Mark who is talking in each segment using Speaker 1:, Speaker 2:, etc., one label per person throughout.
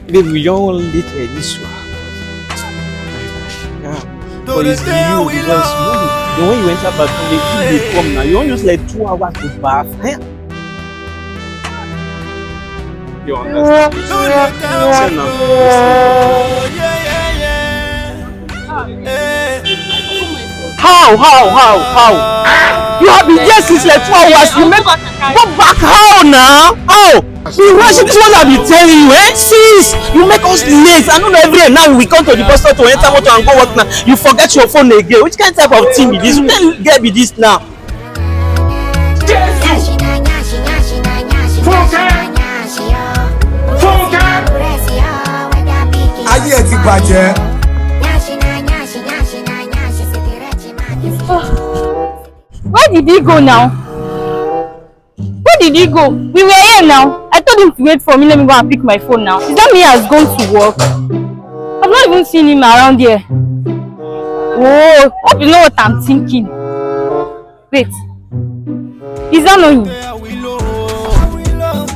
Speaker 1: Baby, we don't let this one. Yeah. But it's you because the way you enter bathroom, they come now. You don't use like 2 hours to bath. Eh? You understand? How? You have been there since like 2 hours. You make go back how now? How? You rush this one I've been telling you, eh? Since you make us late. I don't know every day now we come to the bus stop to enter motor and go work now. You forget your phone again. Which kind of type of thing be this? You can't get me this now.
Speaker 2: Ayé ti bàjẹ́.
Speaker 3: Where did he go now? Where did he go? We were here now. I told him to wait for me. Let me go and pick my phone now. Is that me has gone to work? I've not even seen him around here. Oh, hope you know what I'm thinking. Wait. Is that not him?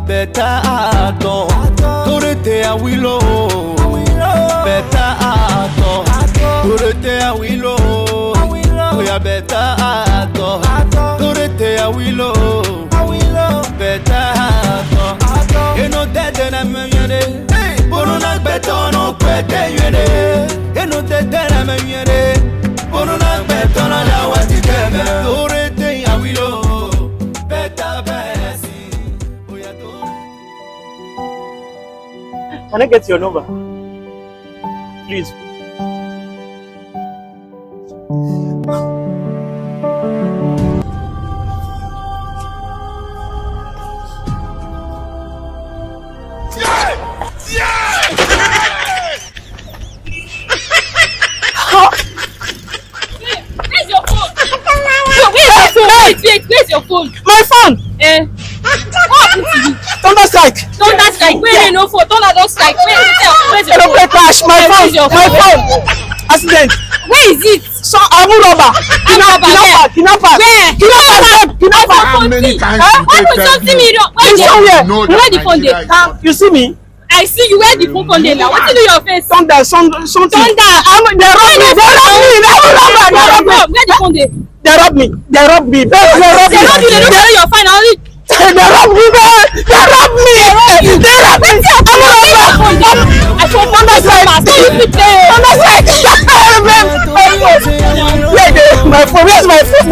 Speaker 4: Better ato, torete Awilo. Better ato, torete Awilo. We are better ato, torete Awilo. Better ato, you know that I'm yere. Boruna better no kwete yere. You know that I'm yere. Boruna better no la wati keme. Torete Awilo. Better besi.
Speaker 1: Can I get your number? Please.
Speaker 3: Where's your phone? Where's your phone?
Speaker 1: My phone!
Speaker 3: What happened to you?
Speaker 1: Thunder strike!
Speaker 3: Thunder strike! Where no phone? Thunder don't strike! Where's your phone?
Speaker 1: Play crash! My phone! My phone! Accident!
Speaker 3: Where is it?
Speaker 1: So I'm a robber! Kidnapper!
Speaker 2: How many times
Speaker 3: Where the phone dey?
Speaker 1: You see me?
Speaker 3: I see you. Where the phone dey now? What do your face?
Speaker 1: Thunder! Something! They robbed me! Where the phone dey? They robbed me! They robbed me! They robbed me!
Speaker 3: They don't know your fine. Only
Speaker 1: They robbed me! They robbed me! They robbed me! I'm a robber!
Speaker 3: I told Thunder strike.
Speaker 1: Thunder strike! My phone! Where's my phone?